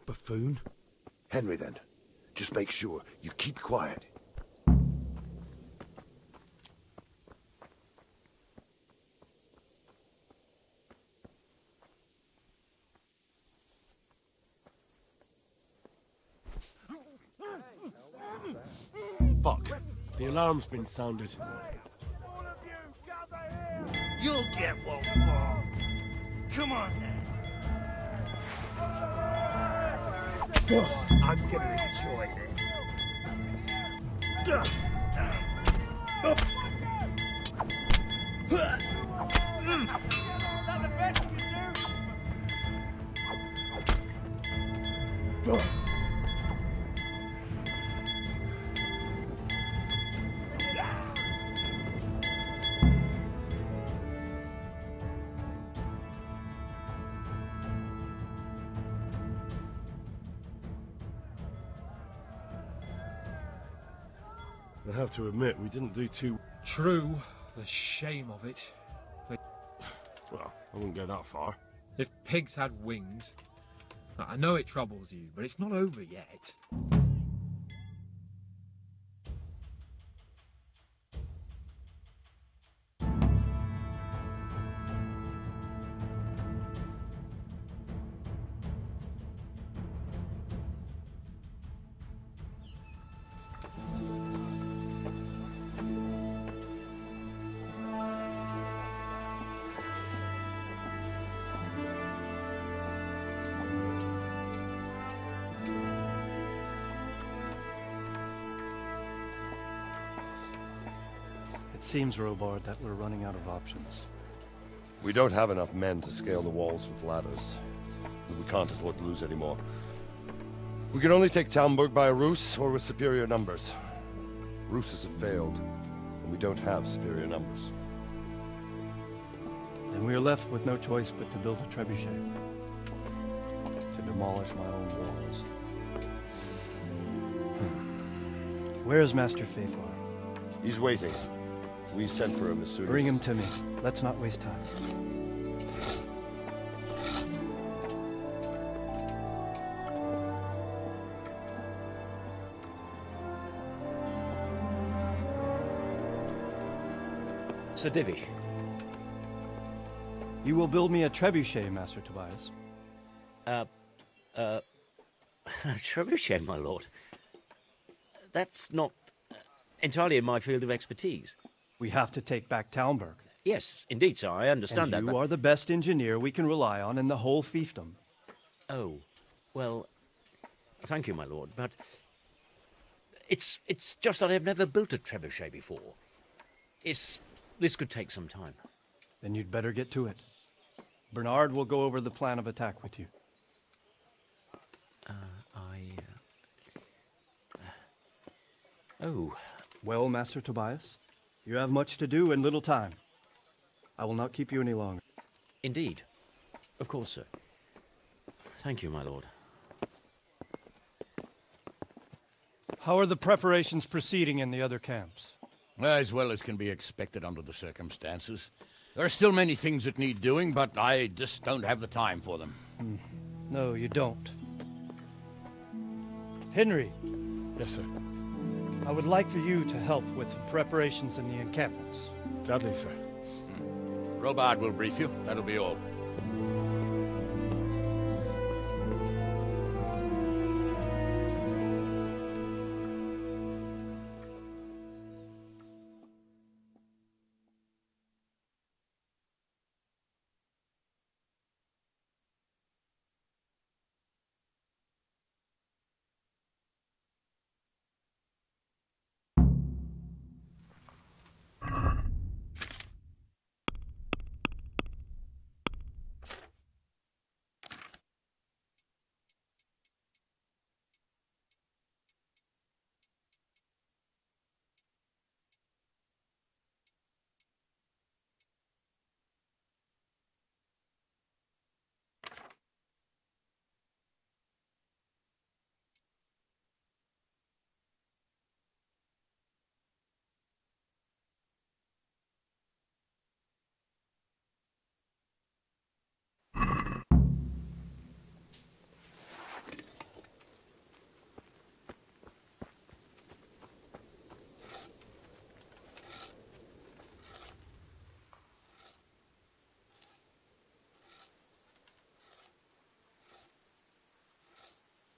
buffoon. Henry, then. Just make sure you keep quiet. Fuck. The alarm's been sounded. You'll get what for. Come on now. I'm gonna enjoy this. I have to admit, we didn't do too... True. The shame of it. Well, I wouldn't go that far. If pigs had wings... I know it troubles you, but it's not over yet. It seems, Robard, that we're running out of options. We don't have enough men to scale the walls with ladders. And we can't afford to lose any more. We can only take Talmberg by a ruse or with superior numbers. Ruses have failed, and we don't have superior numbers. And we are left with no choice but to build a trebuchet. To demolish my own walls. Where is Master Fafar? He's waiting. We sent for him as soon as... Bring him to me. Let's not waste time. Sir Divish. You will build me a trebuchet, Master Tobias. Trebuchet, my lord. That's not entirely in my field of expertise. We have to take back Talmberg. Yes, indeed, sir. I understand that. You but... are the best engineer we can rely on in the whole fiefdom. Oh, well, thank you, my lord, but it's just that I've never built a trebuchet before. This could take some time. Then you'd better get to it. Bernard will go over the plan of attack with you. Oh. Well, Master Tobias, you have much to do and little time. I will not keep you any longer. Indeed. Of course, sir. Thank you, my lord. How are the preparations proceeding in the other camps? As well as can be expected under the circumstances. There are still many things that need doing, but I just don't have the time for them. No, you don't. Henry. Yes, sir. I would like for you to help with the preparations in the encampments. Gladly, sir. Robard will brief you. That'll be all.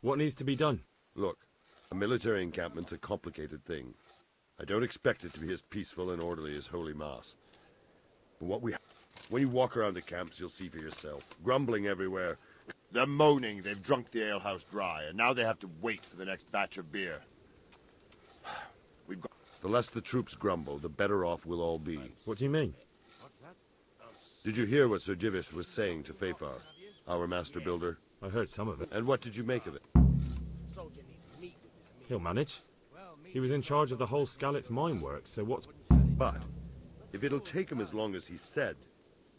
What needs to be done? Look, a military encampment's a complicated thing. I don't expect it to be as peaceful and orderly as Holy Mass. But when you walk around the camps, you'll see for yourself. Grumbling everywhere. They're moaning they've drunk the alehouse dry, and now they have to wait for the next batch of beer. The less the troops grumble, the better off we'll all be. What do you mean? Did you hear what Sir Divish was saying to Fafar, our master builder? I heard some of it. And what did you make of it? He'll manage. He was in charge of the whole Skalitz mine works, so what's... But, if it'll take him as long as he said,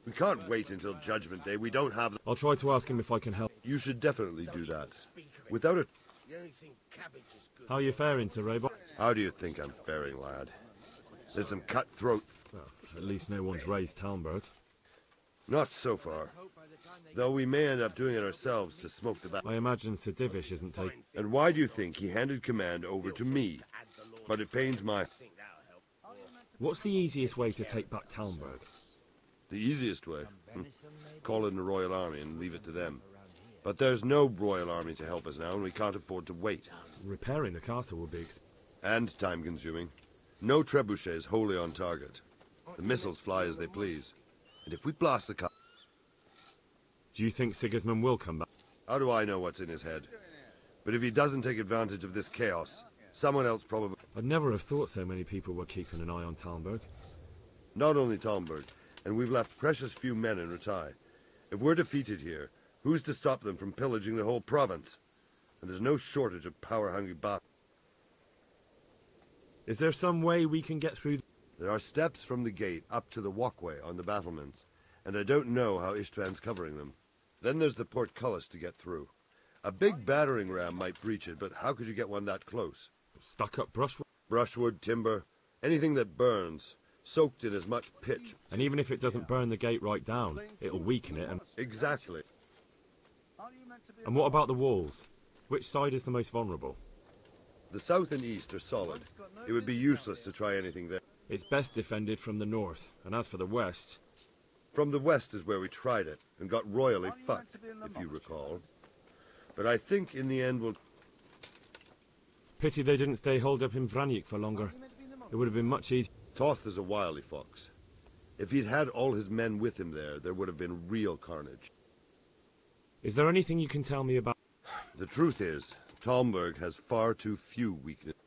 we can't wait until Judgment Day. We don't have... I'll try to ask him if I can help. You should definitely do that. Without it... How are you faring, Sir Robot? How do you think I'm faring, lad? There's some cutthroat... Well, at least no one's raised Talmberg. Not so far. Though we may end up doing it ourselves to smoke the back. I imagine Sir Divish isn't taking... And why do you think he handed command over to me? But it pains my... What's the easiest way to take back Talmberg? The easiest way? Call in the Royal Army and leave it to them. But there's no Royal Army to help us now, and we can't afford to wait. Repairing the castle will be... And time-consuming. No trebuchet is wholly on target. The missiles fly as they please. And if we blast the castle... Do you think Sigismund will come back? How do I know what's in his head? But if he doesn't take advantage of this chaos, someone else probably... I'd never have thought so many people were keeping an eye on Talmberg. Not only Talmberg, and we've left precious few men in Ratai. If we're defeated here, who's to stop them from pillaging the whole province? And there's no shortage of power-hungry bastards. Is there some way we can get through? There are steps from the gate up to the walkway on the battlements, and I don't know how Istvan's covering them. Then there's the portcullis to get through. A big battering ram might breach it, but how could you get one that close? Stuck-up brushwood? Brushwood, timber, anything that burns, soaked in as much pitch. And even if it doesn't burn the gate right down, it'll weaken it and... Exactly. And what about the walls? Which side is the most vulnerable? The south and east are solid. It would be useless to try anything there. It's best defended from the north, and as for the west... From the west is where we tried it, and got royally fucked, if you recall. But I think in the end we'll... Pity they didn't stay holed up in Vranic for longer. It would have been much easier. Toth is a wily fox. If he'd had all his men with him there would have been real carnage. Is there anything you can tell me about... The truth is, Talmberg has far too few weaknesses.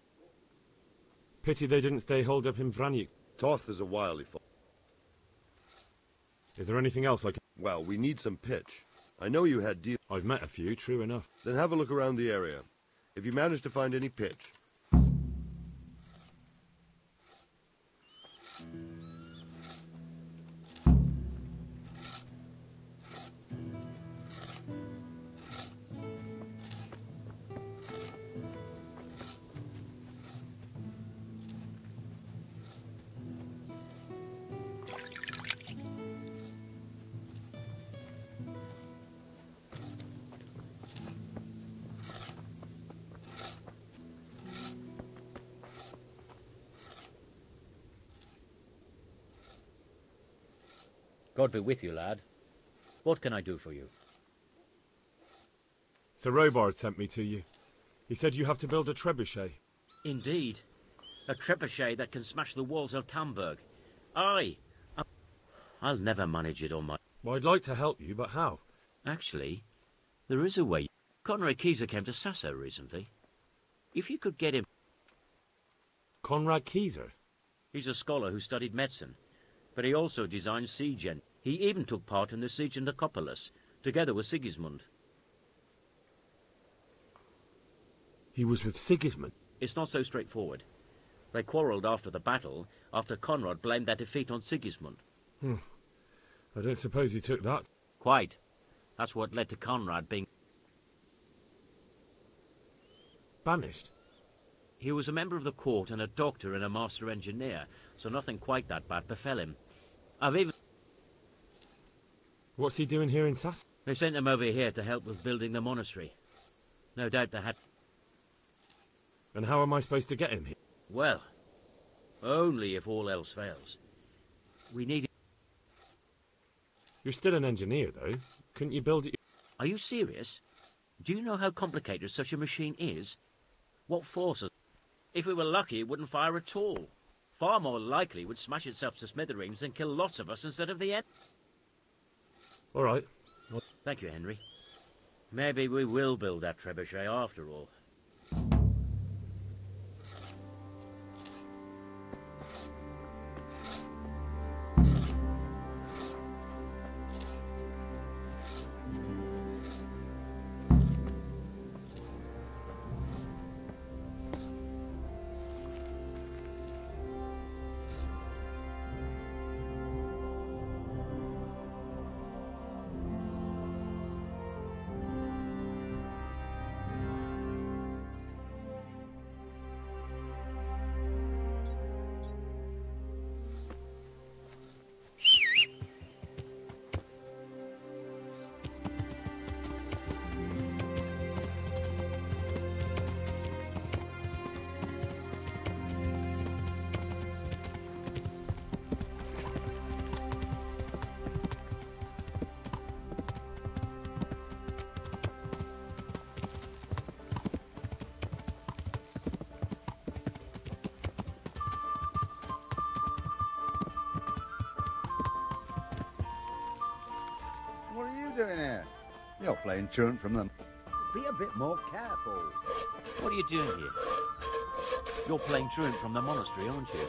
Pity they didn't stay holed up in Vranic. Toth is a wily fox. Is there anything else I can... Well, we need some pitch. I know you had deals. I've met a few, true enough. Then have a look around the area. If you manage to find any pitch... God be with you, lad. What can I do for you? Sir Robard sent me to you. He said you have to build a trebuchet. Indeed. A trebuchet that can smash the walls of Talmberg. Aye. I'll never manage it on my... Well, I'd like to help you, but how? Actually, there is a way. Conrad Kieser came to Sasso recently. If you could get him... Conrad Kieser? He's a scholar who studied medicine, but he also designed siege engines. He even took part in the siege of Nicopolis, together with Sigismund. He was with Sigismund? It's not so straightforward. They quarrelled after the battle, after Conrad blamed their defeat on Sigismund. I don't suppose he took that. Quite. That's what led to Conrad being... banished? He was a member of the court and a doctor and a master engineer, so nothing quite that bad befell him. I've even... What's he doing here in Sass? They sent him over here to help with building the monastery. No doubt they had... And how am I supposed to get him here? Well, only if all else fails. We need... You're still an engineer, though. Couldn't you build it... Are you serious? Do you know how complicated such a machine is? What forces? If we were lucky, it wouldn't fire at all. Far more likely, it would smash itself to smithereens and kill lots of us instead of the end. All right. Thank you, Henry. Maybe we will build that trebuchet after all. What are you doing here? You're playing truant from them. Be a bit more careful. What are you doing here? You're playing truant from the monastery, aren't you?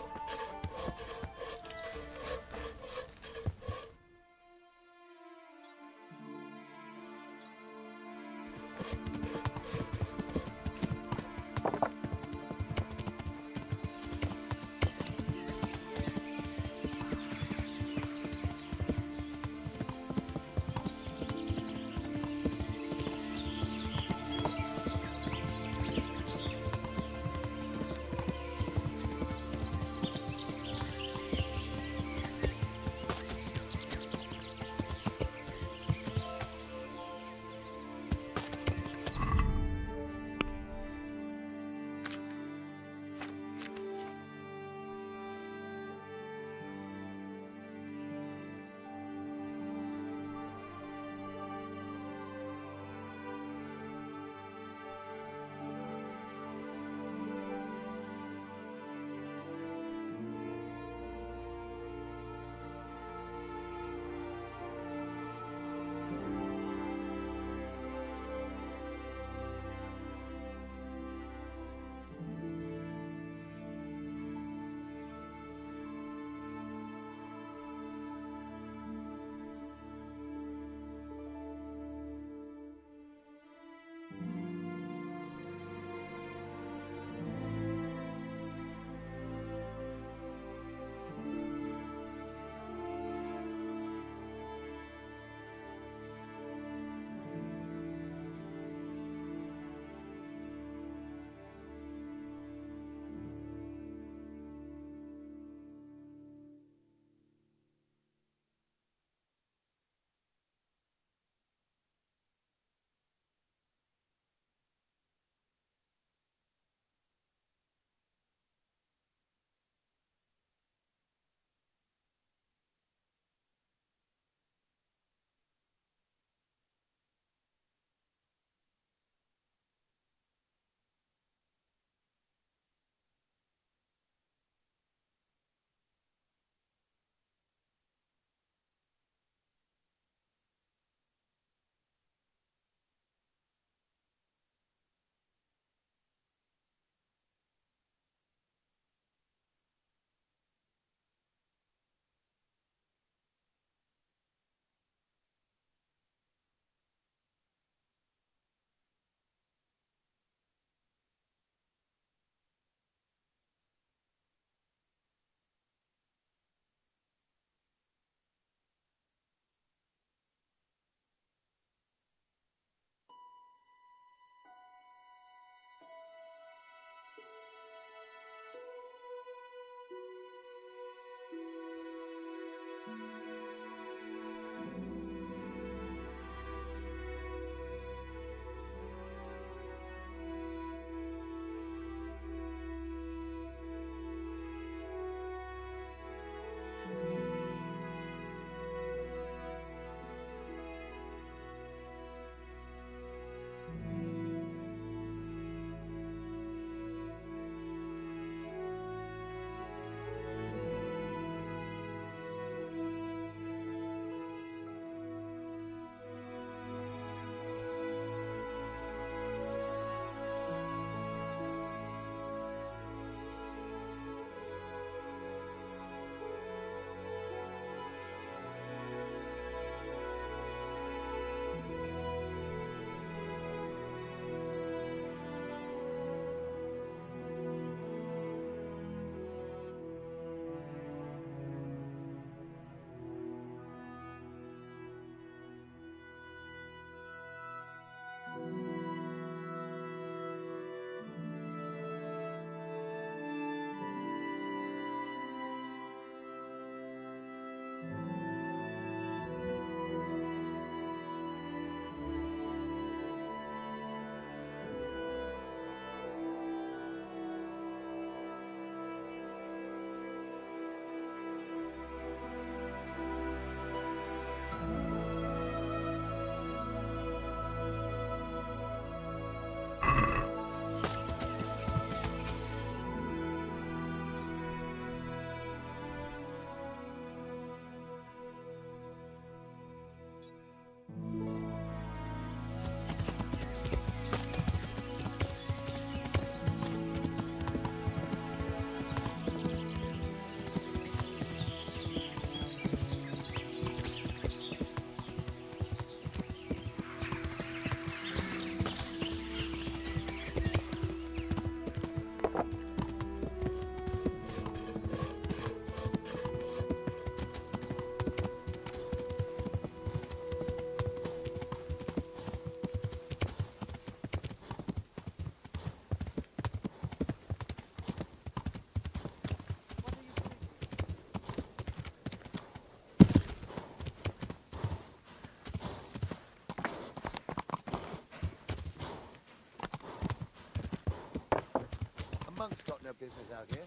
business out here.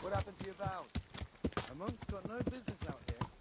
What happened to your vows? A monk's got no business out here.